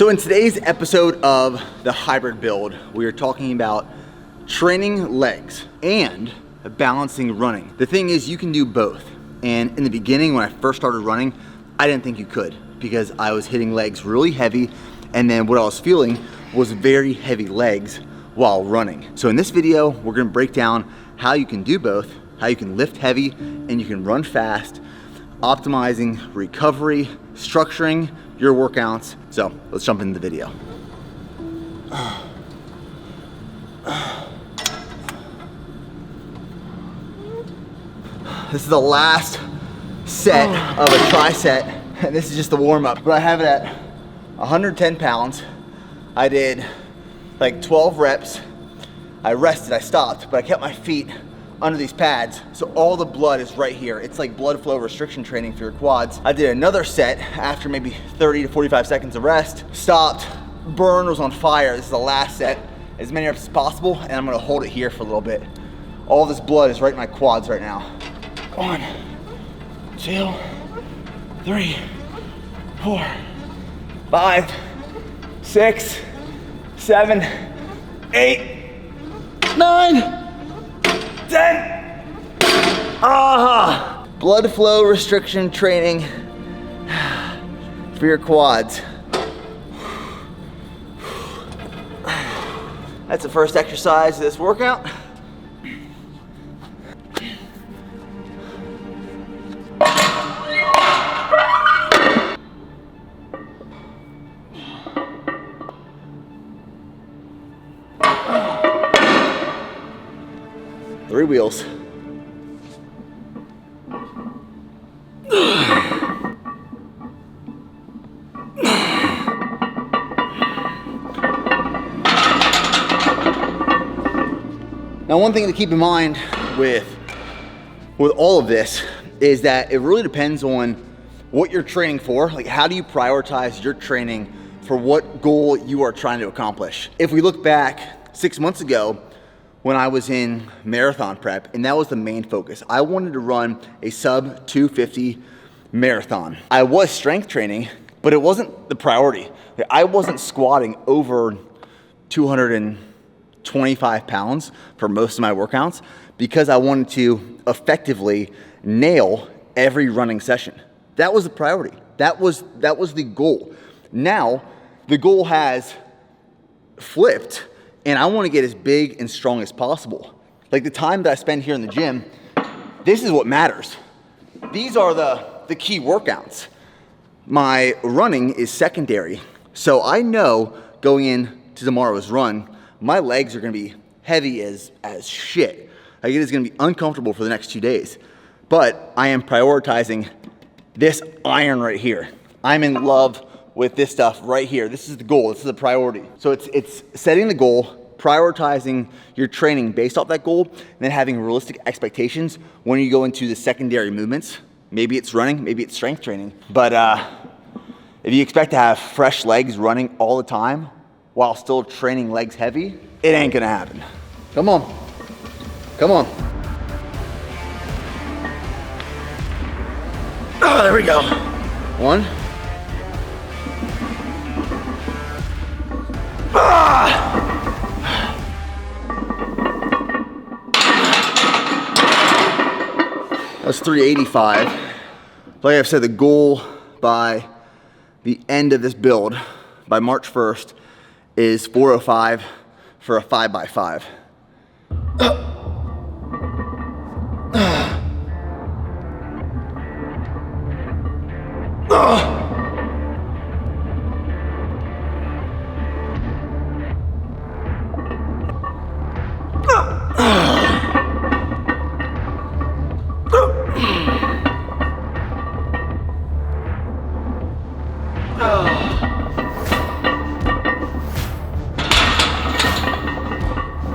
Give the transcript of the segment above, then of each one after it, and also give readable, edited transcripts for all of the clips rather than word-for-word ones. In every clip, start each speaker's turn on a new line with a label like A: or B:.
A: So in today's episode of the hybrid build, we are talking about training legs and balancing running. The thing is, you can do both. And in the beginning, when I first started running, I didn't think you could because I was hitting legs really heavy, and then what I was feeling was very heavy legs while running. So in this video, we're gonna break down how you can do both, how you can lift heavy and you can run fast, optimizing recovery, structuring your workouts. So let's jump into the video. This is the last set of a tricep, and this is just the warm up. But I have it at 110 pounds. I did like 12 reps. I rested, I stopped, but I kept my feet under these pads, so all the blood is right here. It's like blood flow restriction training for your quads. I did another set after maybe 30 to 45 seconds of rest, stopped, burn was on fire. This is the last set, as many reps as possible, and I'm gonna hold it here for a little bit. All this blood is right in my quads right now. 1, 2, 3, 4, 5, 6, 7, 8, 9, 10. Blood flow restriction training for your quads. That's the first exercise of this workout. Three wheels. Now, one thing to keep in mind with all of this is that it really depends on what you're training for. Like, how do you prioritize your training for what goal you are trying to accomplish? If we look back 6 months ago, when I was in marathon prep, and that was the main focus. I wanted to run a sub 250 marathon. I was strength training, but it wasn't the priority. I wasn't squatting over 225 pounds for most of my workouts because I wanted to effectively nail every running session. That was the priority. That was the goal. Now, the goal has flipped, and I want to get as big and strong as possible. Like the time that I spend here in the gym, this is what matters. These are the key workouts. My running is secondary. So I know going into tomorrow's run, my legs are gonna be heavy as shit. Like, it is gonna be uncomfortable for the next 2 days. But I am prioritizing this iron right here. I'm in love with this stuff right here. This is the goal, this is the priority. So it's setting the goal, prioritizing your training based off that goal, and then having realistic expectations when you go into the secondary movements. Maybe it's running, maybe it's strength training. But if you expect to have fresh legs running all the time while still training legs heavy, it ain't gonna happen. Come on, come on. Oh, there we go. 1. That's 385. Like I've said, the goal by the end of this build, by March 1st, is 405 for a 5x5.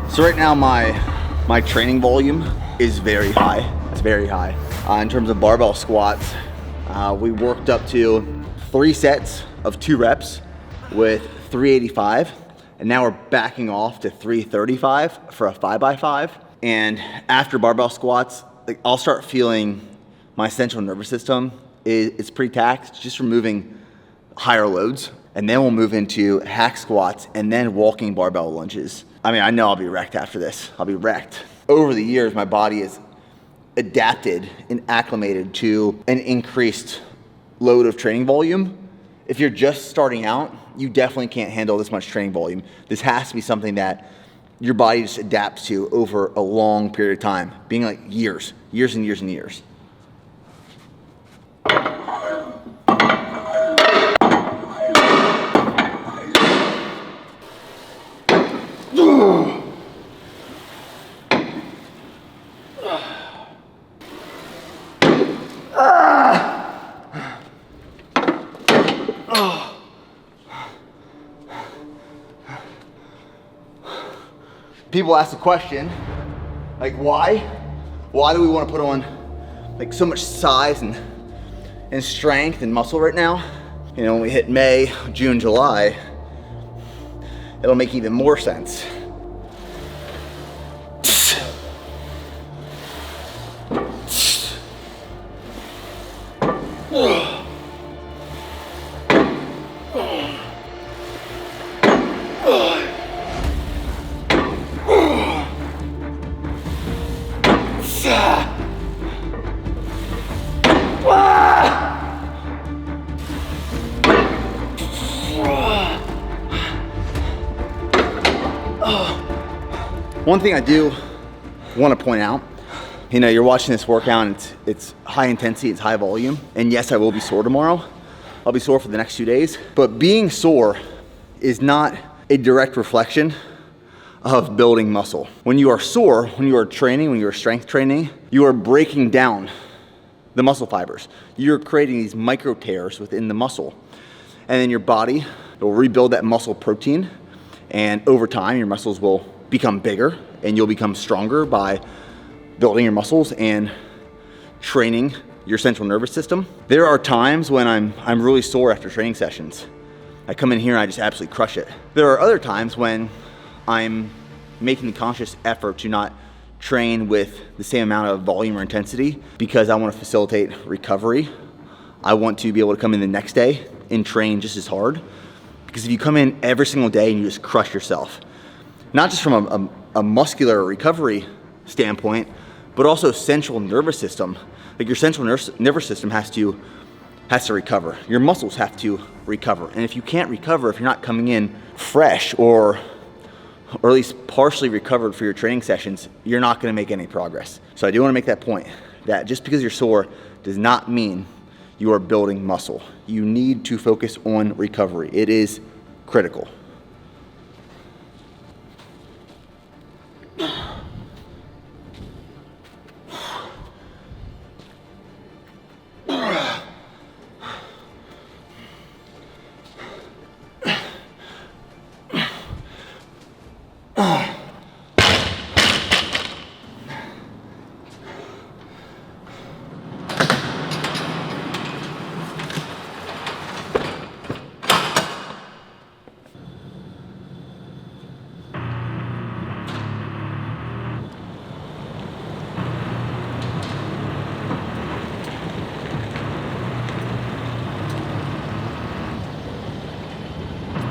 A: So right now my training volume is very high. It's very high. In terms of barbell squats, we worked up to 3 sets of 2 reps with 385, and now we're backing off to 335 for a 5x5. And after barbell squats, like, I'll start feeling my central nervous system is pretty taxed just from moving higher loads. and then we'll move into hack squats and then walking barbell lunges. I mean, I know I'll be wrecked after this. I'll be wrecked. Over the years, my body has adapted and acclimated to an increased load of training volume. If you're just starting out, you definitely can't handle this much training volume. This has to be something that your body just adapts to over a long period of time, being like years and years and years. People ask the question, like, why? Why do we want to put on like so much size and strength and muscle right now? You know, when we hit May, June, July, it'll make even more sense. One thing I do want to point out, you know, you're watching this workout and it's high intensity, it's high volume. And yes, I will be sore tomorrow. I'll be sore for the next 2 days. But being sore is not a direct reflection of building muscle. When you are sore, when you are training, when you are strength training, you are breaking down the muscle fibers. You're creating these micro tears within the muscle. And then your body will rebuild that muscle protein. And over time, your muscles will become bigger and you'll become stronger by building your muscles and training your central nervous system. There are times when I'm really sore after training sessions. I come in here and I just absolutely crush it. There are other times when I'm making the conscious effort to not train with the same amount of volume or intensity because I want to facilitate recovery. I want to be able to come in the next day and train just as hard. Because if you come in every single day and you just crush yourself, not just from a muscular recovery standpoint, but also central nervous system. Like your central nervous system has to recover. Your muscles have to recover. And if you can't recover, if you're not coming in fresh or at least partially recovered for your training sessions, you're not going to make any progress. So I do want to make that point that just because you're sore does not mean you are building muscle. You need to focus on recovery. It is critical.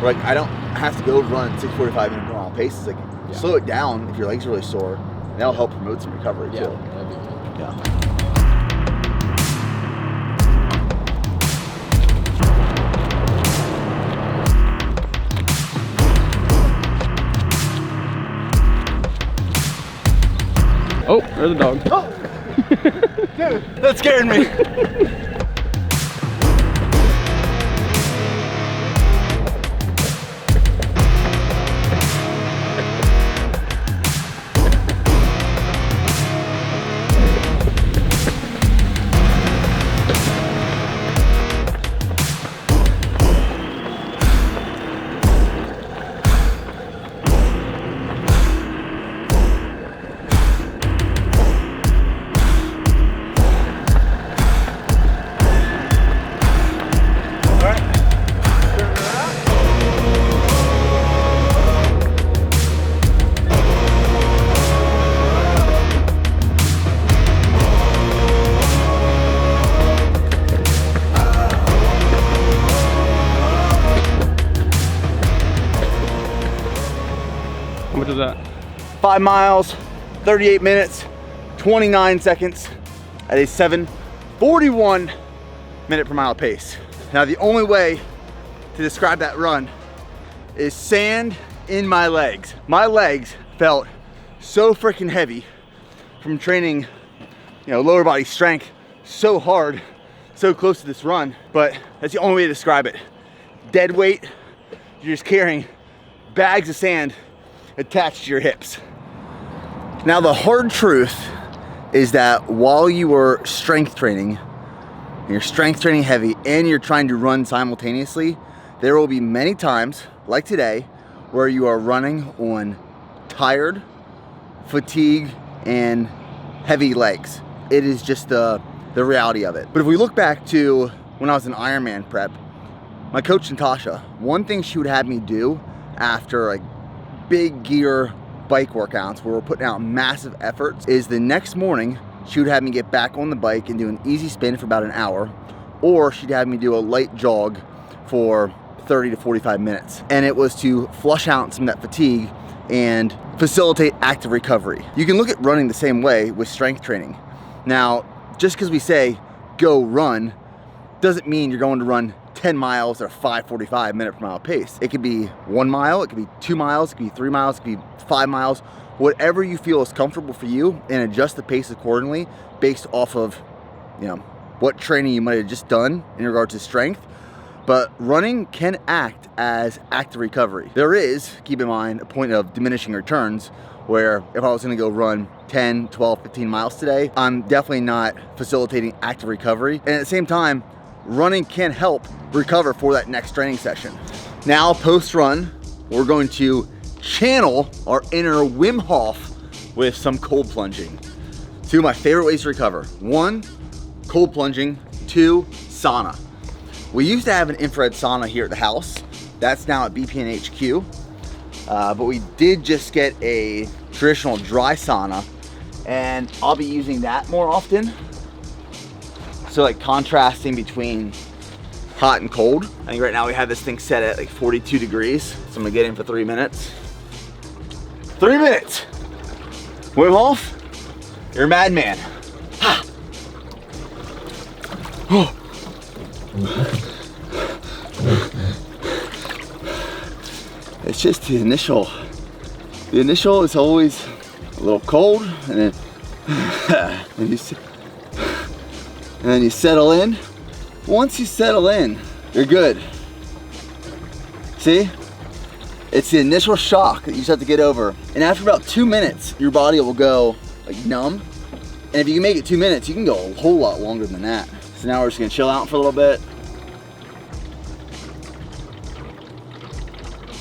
A: Like, I don't have to go run 6:45 minute per mile paces. Like, slow it down if your legs are really sore. And that'll help promote some recovery too.
B: That'd be good.
A: Yeah.
B: Oh, there's a dog.
A: Oh! Dude, that scared me. 5 miles, 38 minutes, 29 seconds at a 7:41 minute per mile pace. Now the only way to describe that run is sand in my legs. My legs felt so freaking heavy from training, lower body strength so hard, so close to this run, but that's the only way to describe it. Dead weight, you're just carrying bags of sand attached to your hips. Now the hard truth is that while you are strength training, you're strength training heavy and you're trying to run simultaneously, there will be many times, like today, where you are running on tired, fatigue, and heavy legs. It is just the reality of it. But if we look back to when I was in Ironman prep, my coach Natasha, one thing she would have me do after like big gear bike workouts where we're putting out massive efforts is the next morning she would have me get back on the bike and do an easy spin for about an hour, or she'd have me do a light jog for 30 to 45 minutes. And it was to flush out some of that fatigue and facilitate active recovery. You can look at running the same way with strength training. Now, just because we say go run doesn't mean you're going to run 10 miles at a 5:45 minute per mile pace. It could be 1 mile, it could be 2 miles, it could be 3 miles, it could be 5 miles, whatever you feel is comfortable for you, and adjust the pace accordingly based off of, what training you might have just done in regard to strength. But running can act as active recovery. There is, keep in mind, a point of diminishing returns where if I was gonna go run 10, 12, 15 miles today, I'm definitely not facilitating active recovery. And at the same time, running can help recover for that next training session. Now, post-run, we're going to channel our inner Wim Hof with some cold plunging. Two of my favorite ways to recover. 1, cold plunging. 2, sauna. We used to have an infrared sauna here at the house. That's now at BPN HQ. But we did just get a traditional dry sauna, and I'll be using that more often. So like contrasting between hot and cold. I think right now we have this thing set at like 42 degrees. So I'm gonna get in for 3 minutes. 3 minutes. Wim Hof, you're a madman. Oh. It's just the initial. The initial is always a little cold, and then you settle in. Once you settle in, you're good. See? It's the initial shock that you just have to get over. And after about 2 minutes, your body will go like numb. And if you can make it 2 minutes, you can go a whole lot longer than that. So now we're just gonna chill out for a little bit.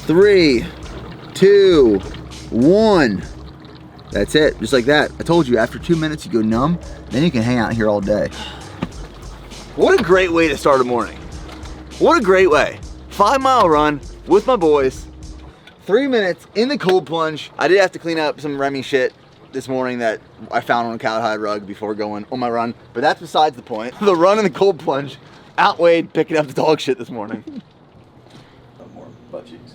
A: 3, 2, 1. That's it, just like that. I told you, after 2 minutes you go numb, then you can hang out here all day. What a great way to start a morning. What a great way. 5-mile run with my boys, 3 minutes in the cold plunge. I did have to clean up some Remy shit this morning that I found on a cowhide rug before going on my run, but that's besides the point. The run and the cold plunge outweighed picking up the dog shit this morning. More butt cheeks.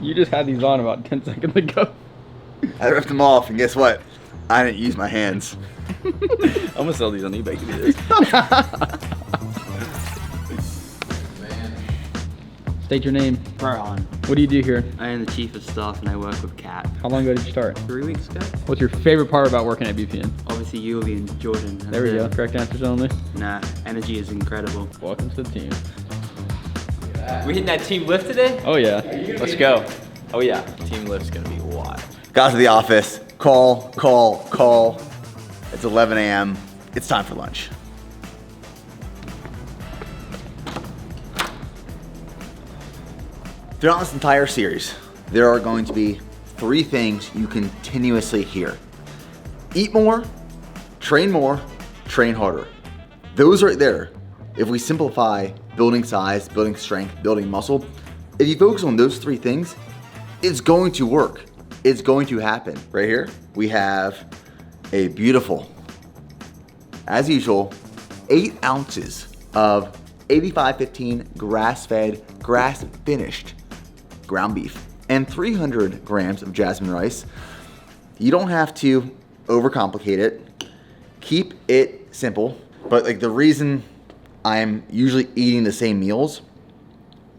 B: You just had these on about 10 seconds ago.
A: I ripped them off, and guess what? I didn't use my hands.
C: I'm gonna sell these on eBay. Give me this.
B: State your name.
D: Farhan.
B: What do you do here?
D: I am the chief of staff and I work with Kat.
B: How long ago did you start?
D: 3 weeks ago.
B: What's your favorite part about working at BPN?
D: Obviously Yuli and Jordan.
B: There we go. Correct answers only.
D: Nah, energy is incredible.
B: Welcome to the team.
C: We hitting that team lift today?
B: Oh yeah.
C: Let's go. Oh yeah. Team lift's gonna be wild.
A: Got to the office, call. It's 11 a.m. It's time for lunch. Throughout this entire series, there are going to be 3 things you continuously hear. Eat more, train harder. Those right there, if we simplify building size, building strength, building muscle, if you focus on those 3 things, it's going to work. It's going to happen. Right here, we have a beautiful, as usual, 8 ounces of 85-15 grass-fed, grass-finished ground beef. and 300 grams of jasmine rice. You don't have to overcomplicate it. Keep it simple. But like the reason I'm usually eating the same meals,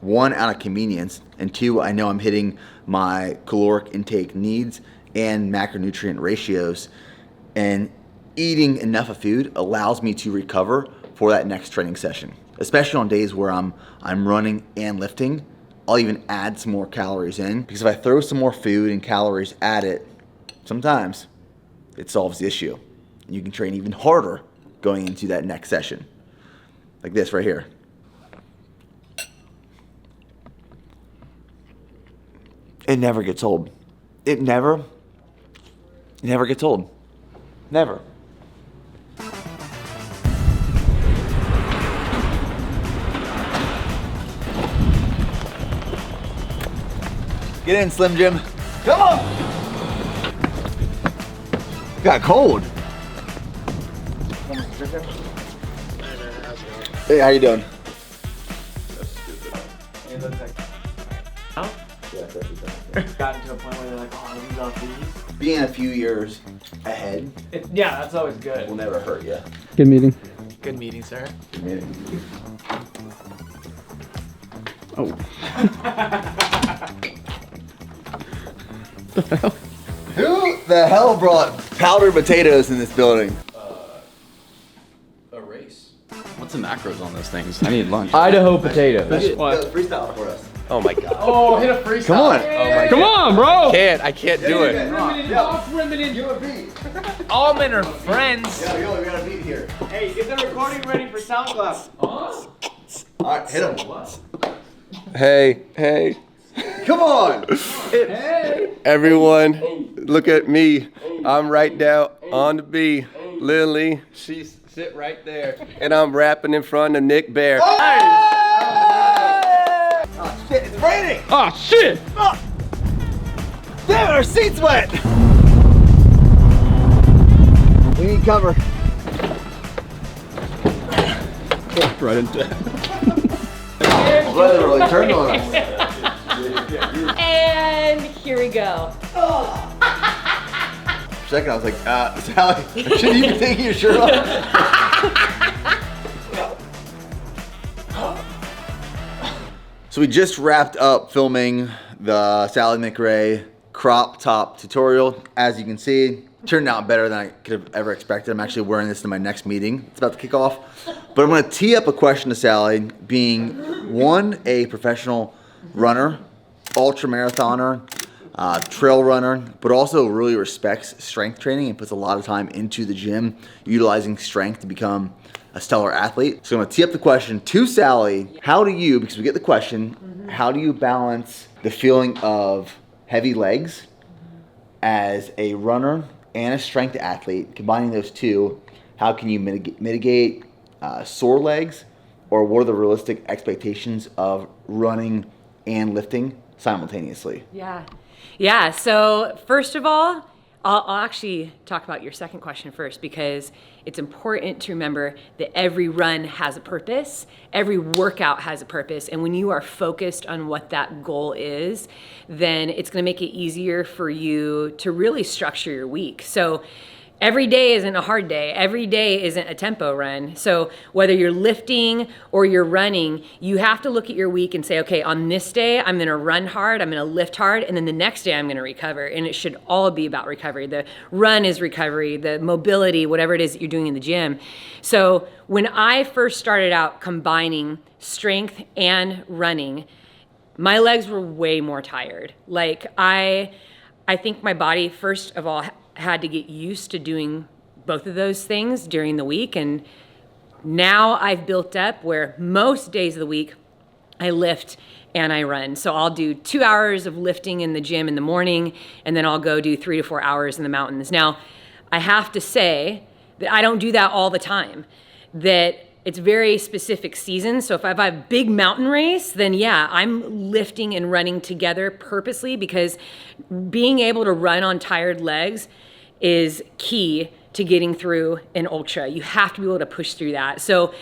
A: one, out of convenience, and two, I know I'm hitting my caloric intake needs and macronutrient ratios, and eating enough of food allows me to recover for that next training session, especially on days where I'm running and lifting. I'll even add some more calories in, because if I throw some more food and calories at it, sometimes it solves the issue. You can train even harder going into that next session. Like this right here. It never gets old. It never gets old. Never. Get in, Slim Jim. Come on! Got cold. Hey, how you doing?
E: Gotten to a point where they're like, oh, we love these.
A: Being a few years ahead
E: Yeah, that's always good.
A: will never hurt you.
B: Good meeting.
E: Good meeting, sir.
B: Oh.
A: Who the hell brought powdered potatoes in this building?
C: A race. What's the macros on those things? I need lunch.
B: Idaho potatoes.
A: What? Freestyle for us.
C: Oh my god.
E: Oh, hit a freestyle.
A: Come on.
C: Oh my
B: Come on, bro.
C: I can't do it.
A: You a beat.
E: Almond are friends.
A: Yo, we got a beat here.
E: Hey, get the recording ready for SoundCloud.
A: All right, hit him.
F: Hey,
A: Come on.
F: everyone, look at me. I'm right down on the B. Lily, she's sit right there. And I'm rapping in front of Nick Bear.
A: Oh, shit, it's raining.
B: Oh, shit.
A: Damn, our seat's wet. We need cover.
B: Right into
A: Weather really turned on us.
G: And here we go.
A: For a second, I was like, Sally, should you be taking your shirt off? So we just wrapped up filming the Sally McRae crop top tutorial. As you can see, turned out better than I could have ever expected. I'm actually wearing this to my next meeting. It's about to kick off. But I'm gonna tee up a question to Sally, being one, a professional runner, ultra marathoner, trail runner, but also really respects strength training and puts a lot of time into the gym, utilizing strength to become a stellar athlete. So I'm gonna tee up the question to Sally. How do you, because we get the question, how do you balance the feeling of heavy legs as a runner and a strength athlete? Combining those two, how can you mitigate sore legs, or what are the realistic expectations of running and lifting simultaneously?
G: Yeah, so first of all, I'll actually talk about your second question first, because it's important to remember that every run has a purpose, every workout has a purpose, and when you are focused on what that goal is, then it's gonna make it easier for you to really structure your week. So every day isn't a hard day. Every day isn't a tempo run. So whether you're lifting or you're running, you have to look at your week and say, okay, on this day, I'm gonna run hard, I'm gonna lift hard, and then the next day I'm gonna recover. And it should all be about recovery. The run is recovery, the mobility, whatever it is that you're doing in the gym. So when I first started out combining strength and running, my legs were way more tired. Like I think my body, first of all, had to get used to doing both of those things during the week. And now I've built up where most days of the week I lift and I run. So I'll do 2 hours of lifting in the gym in the morning, and then I'll go do 3 to 4 hours in the mountains. Now, I have to say that I don't do that all the time, that it's very specific seasons. So if I have a big mountain race, then yeah, I'm lifting and running together purposely, because being able to run on tired legs is key to getting through an ultra. You have to be able to push through that. So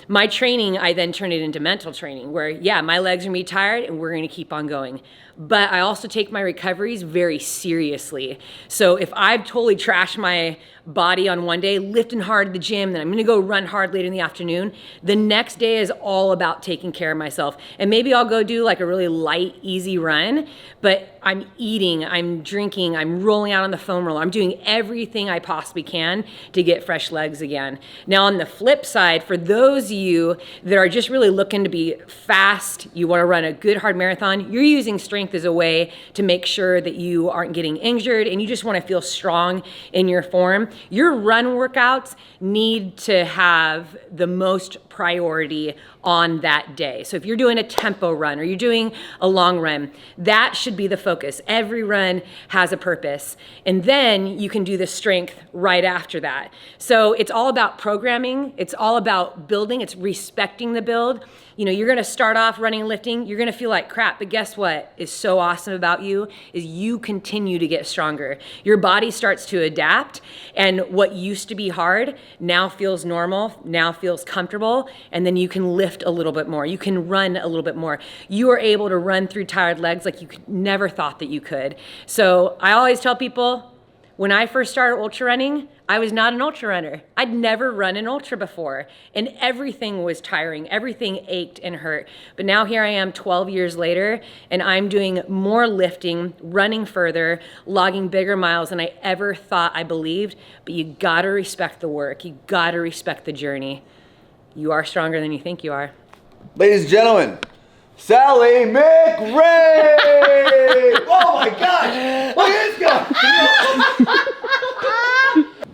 G: my training, I then turn it into mental training where, yeah, my legs are gonna be tired and we're gonna keep on going. but I also take my recoveries very seriously. So if I've totally trashed my body on one day, lifting hard at the gym, then I'm gonna go run hard later in the afternoon, the next day is all about taking care of myself. And maybe I'll go do like a really light, easy run, but I'm eating, I'm drinking, I'm rolling out on the foam roller. I'm doing everything I possibly can to get fresh legs again. Now on the flip side, for those of you that are just really looking to be fast, you wanna run a good hard marathon, you're using strength as a way to make sure that you aren't getting injured and you just wanna feel strong in your form. Your run workouts need to have the most priority on that day. So if you're doing a tempo run or you're doing a long run, that should be the focus. Every run has a purpose. And then you can do the strength right after that. So it's all about programming. It's all about building. It's respecting the build. You know, you're gonna start off running and lifting, you're gonna feel like crap, but guess what is so awesome about you is you continue to get stronger. Your body starts to adapt, and what used to be hard now feels normal, now feels comfortable, and then you can lift a little bit more. You can run a little bit more. You are able to run through tired legs like you never thought that you could. So I always tell people, when I first started ultra running, I was not an ultra runner. I'd never run an ultra before, and everything was tiring. Everything ached and hurt. But now here I am 12 years later, and I'm doing more lifting, running further, logging bigger miles than I ever thought I believed. But you gotta respect the work. You gotta respect the journey. You are stronger than you think you are.
A: Ladies and gentlemen, Sally McRae! Oh my gosh! Look at this guy!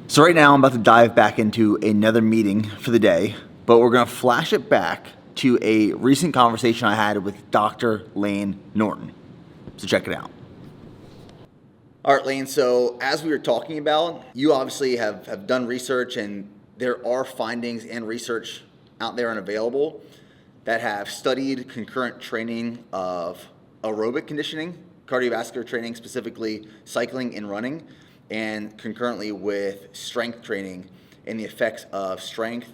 A: So right now I'm about to dive back into another meeting for the day, but we're gonna flash it back to a recent conversation I had with Dr. Lane Norton. So check it out. All right, Lane, so as we were talking about, you obviously have done research, and there are findings and research out there and available that have studied concurrent training of aerobic conditioning, cardiovascular training, specifically cycling and running, and concurrently with strength training and the effects of strength,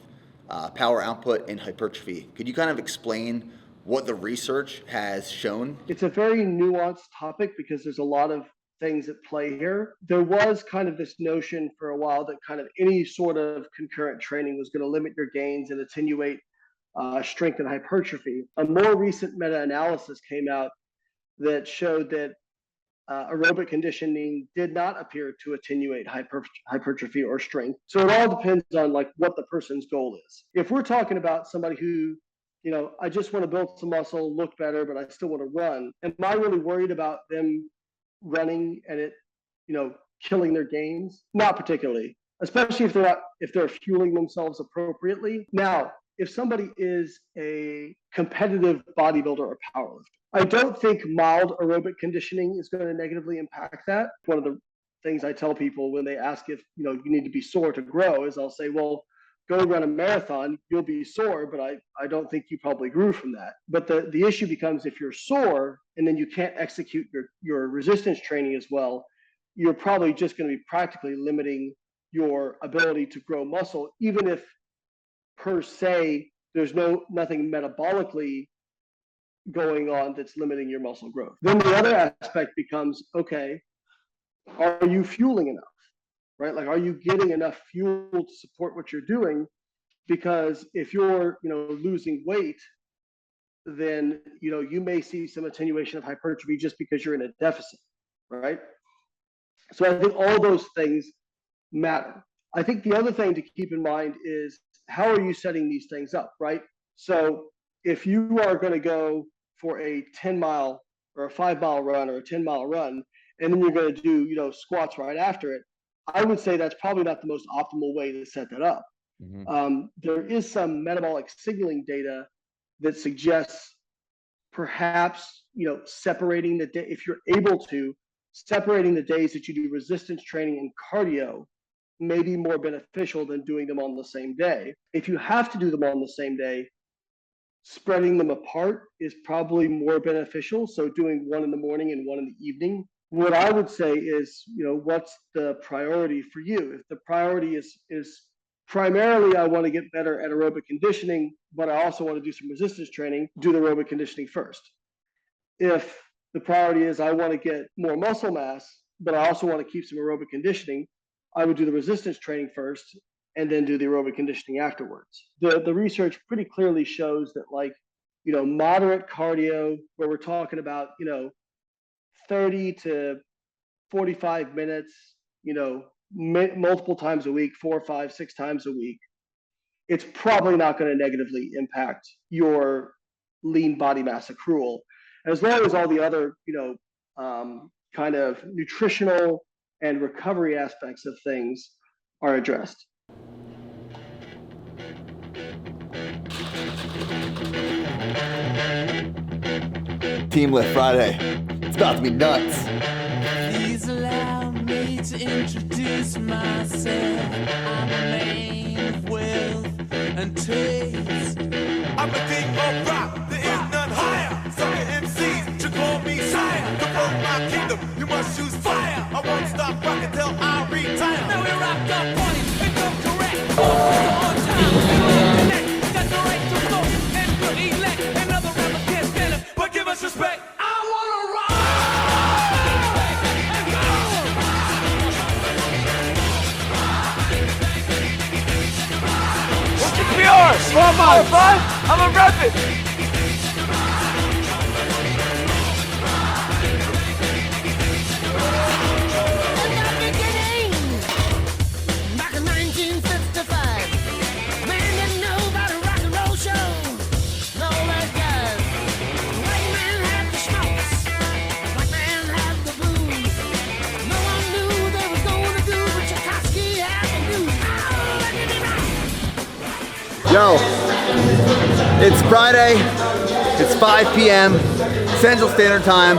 A: power output, and hypertrophy. Could you kind of explain what the research has shown?
H: It's a very nuanced topic because there's a lot of things at play here. There was kind of this notion for a while that kind of any sort of concurrent training was going to limit your gains and attenuate strength and hypertrophy. A more recent meta-analysis came out that showed that aerobic conditioning did not appear to attenuate hypertrophy or strength. So it all depends on like what the person's goal is. If we're talking about somebody who, you know, I just want to build some muscle, look better, but I still want to run, am I really worried about them running and it, you know, killing their gains? Not particularly, especially if they're fueling themselves appropriately. Now, if somebody is a competitive bodybuilder or powerlifter, I don't think mild aerobic conditioning is going to negatively impact that. One of the things I tell people when they ask if, you know, you need to be sore to grow is I'll say, well, go run a marathon, you'll be sore, but I don't think you probably grew from that. But the issue becomes if you're sore and then you can't execute your resistance training as well, you're probably just going to be practically limiting your ability to grow muscle, even if per se there's nothing metabolically going on that's limiting your muscle growth. Then the other aspect becomes, okay, are you fueling enough, right? Like, are you getting enough fuel to support what you're doing? Because if you're, you know, losing weight, then, you know, you may see some attenuation of hypertrophy just because you're in a deficit, right? So I think all those things matter. I think the other thing to keep in mind is how are you setting these things up, right? So if you are going to go for a 10-mile or a 5-mile run or a 10-mile run, and then you're going to do, you know, squats right after it, I would say that's probably not the most optimal way to set that up. There is some metabolic signaling data that suggests perhaps, you know, separating the day, if you're able to, separating the days that you do resistance training and cardio may be more beneficial than doing them on the same day. If you have to do them on the same day, spreading them apart is probably more beneficial. So doing one in the morning and one in the evening. What I would say is, you know, what's the priority for you? If the priority is primarily I want to get better at aerobic conditioning, but I also want to do some resistance training, do the aerobic conditioning first. If the priority is I want to get more muscle mass, but I also want to keep some aerobic conditioning, I would do the resistance training first and then do the aerobic conditioning afterwards. The research pretty clearly shows that, like, moderate cardio, where we're talking about, 30 to 45 minutes, multiple times a week, 4, 5, 6 times a week, it's probably not going to negatively impact your lean body mass accrual, as long as all the other, kind of nutritional and recovery aspects of things are addressed.
A: Team Lift Friday. It's about to be nuts.
I: Please allow me to introduce myself. I'm a man of wealth and taste. I'm a king of rock, there is none higher. Some MCs should call me sire. To promote my kingdom, you must choose fire. I won't stop rocking till I retire. Now we rocked up on it, and go correct. On time, connect. Got the right to vote and to elect. Another rapper can't stand it, but give us respect. I wanna rock. Come on, bud! I'm a rapid!
J: Back in 1955, man didn't know about a rock and roll show. No, that guys. White man had the smokes, black man had the blues. No one knew they was going to do what Tchaikovsky had to do. Oh, let me rock!
A: Yo, it's Friday, it's 5 p.m. Central Standard Time.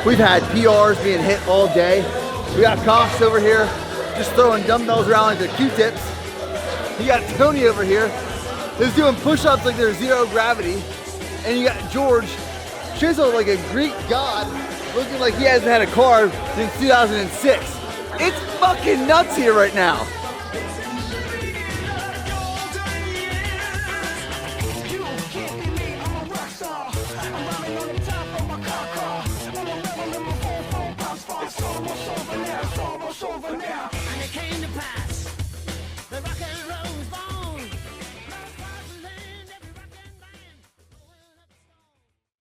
A: We've had PRs being hit all day. We got Cox over here just throwing dumbbells around like they're Q-tips. You got Tony over here who's doing push-ups like they're zero gravity. And you got George chiseled like a Greek god, looking like he hasn't had a car since 2006. It's fucking nuts here right now.